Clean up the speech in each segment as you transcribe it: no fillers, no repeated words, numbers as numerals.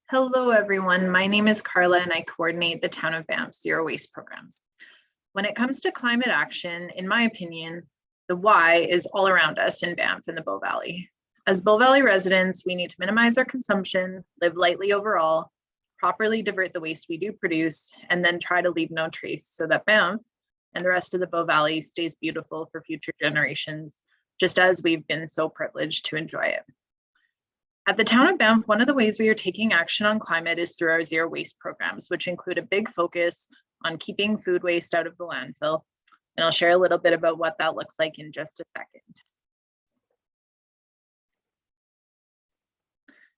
Hello, everyone. My name is Carla, and I coordinate the Town of Banff Zero Waste programs. When it comes to climate action, in my opinion, the why is all around us in Banff and the Bow Valley. As Bow Valley residents, we need to minimize our consumption, live lightly overall, properly divert the waste we do produce, and then try to leave no trace so that Banff and the rest of the Bow Valley stays beautiful for future generations, just as we've been so privileged to enjoy it. At the Town of Banff, one of the ways we are taking action on climate is through our zero waste programs, which include a big focus on keeping food waste out of the landfill. And I'll share a little bit about what that looks like in just a second.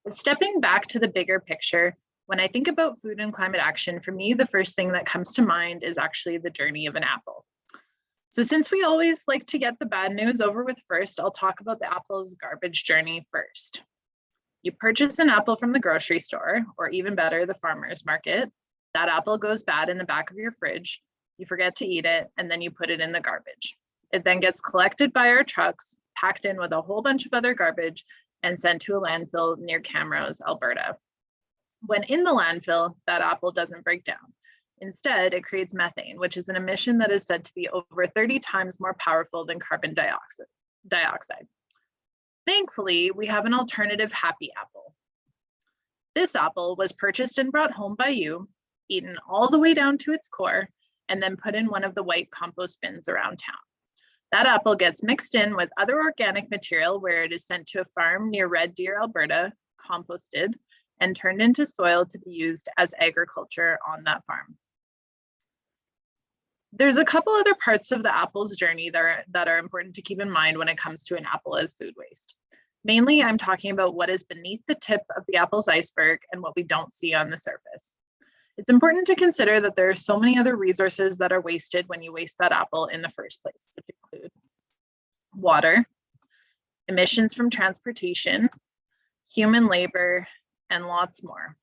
But stepping back to the bigger picture, when I think about food and climate action, for me, the first thing that comes to mind is actually the journey of an apple. So since we always like to get the bad news over with first, I'll talk about the apple's garbage journey first. You purchase an apple from the grocery store, or even better, the farmer's market. That apple goes bad in the back of your fridge. You forget to eat it, and then you put it in the garbage. It then gets collected by our trucks, packed in with a whole bunch of other garbage, and sent to a landfill near Camrose, Alberta. When in the landfill, that apple doesn't break down. Instead, it creates methane, which is an emission that is said to be over 30 times more powerful than carbon dioxide. Thankfully, we have an alternative happy apple. This apple was purchased and brought home by you, eaten all the way down to its core, and then put in one of the white compost bins around town. That apple gets mixed in with other organic material where it is sent to a farm near Red Deer, Alberta, composted, and turned into soil to be used as agriculture on that farm. There's a couple other parts of the apple's journey that are important to keep in mind when it comes to an apple as food waste. Mainly, I'm talking about what is beneath the tip of the apple's iceberg and what we don't see on the surface. It's important to consider that there are so many other resources that are wasted when you waste that apple in the first place, which include water, emissions from transportation, human labor, and lots more.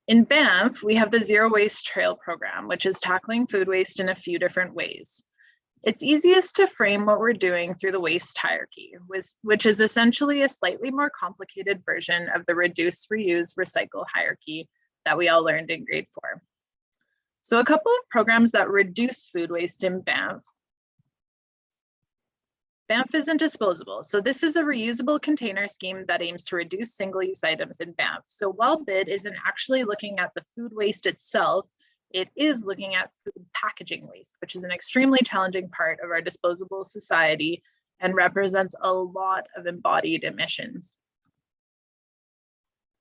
In Banff, we have the Zero Waste Trail program, which is tackling food waste in a few different ways. It's easiest to frame what we're doing through the waste hierarchy, which is essentially a slightly more complicated version of the reduce, reuse, recycle hierarchy that we all learned in grade 4. So a couple of programs that reduce food waste in Banff. Banff isn't disposable. So this is a reusable container scheme that aims to reduce single-use items in Banff. So while BID isn't actually looking at the food waste itself, it is looking at food packaging waste, which is an extremely challenging part of our disposable society and represents a lot of embodied emissions.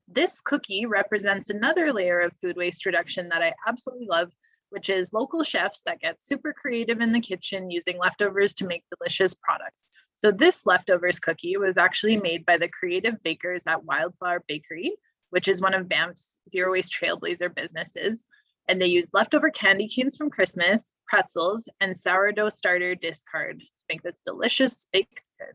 This cookie represents another layer of food waste reduction that I absolutely love, which is local chefs that get super creative in the kitchen using leftovers to make delicious products. So this leftovers cookie was actually made by the creative bakers at Wildflower Bakery, which is one of Banff's Zero Waste Trailblazer businesses. And they use leftover candy canes from Christmas, pretzels, and sourdough starter discard to make this delicious baked good.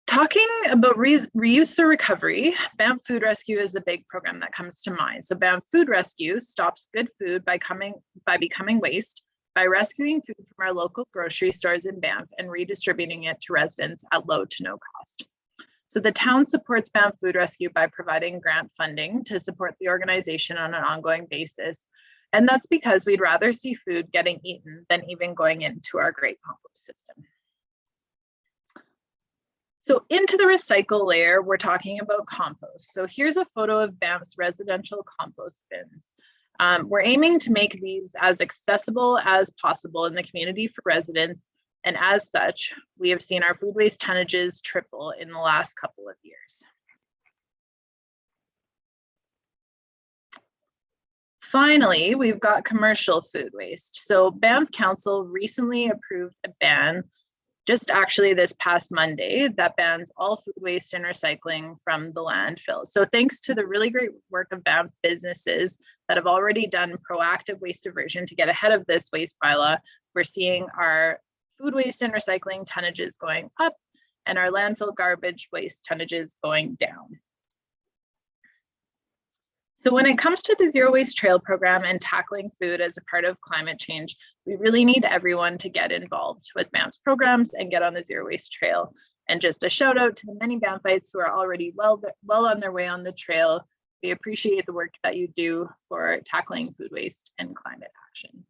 Talking about reuse or recovery, Banff Food Rescue is the big program that comes to mind. So Banff Food Rescue stops good food by becoming waste by rescuing food from our local grocery stores in Banff and redistributing it to residents at low to no cost. So the town supports Banff Food Rescue by providing grant funding to support the organization on an ongoing basis. And that's because we'd rather see food getting eaten than even going into our great compost system. So into the recycle layer, we're talking about compost. So here's a photo of Banff's residential compost bins. We're aiming to make these as accessible as possible in the community for residents. And as such, we have seen our food waste tonnages triple in the last couple of years. Finally, we've got commercial food waste. So Banff Council recently approved a ban just actually this past Monday that bans all food waste and recycling from the landfill. So thanks to the really great work of Banff businesses that have already done proactive waste diversion to get ahead of this waste bylaw, we're seeing our food waste and recycling tonnages going up and our landfill garbage waste tonnages going down. So when it comes to the Zero Waste Trail program and tackling food as a part of climate change, we really need everyone to get involved with Banff's programs and get on the Zero Waste Trail. And just a shout out to the many Banffites who are already well on their way on the trail. We appreciate the work that you do for tackling food waste and climate action.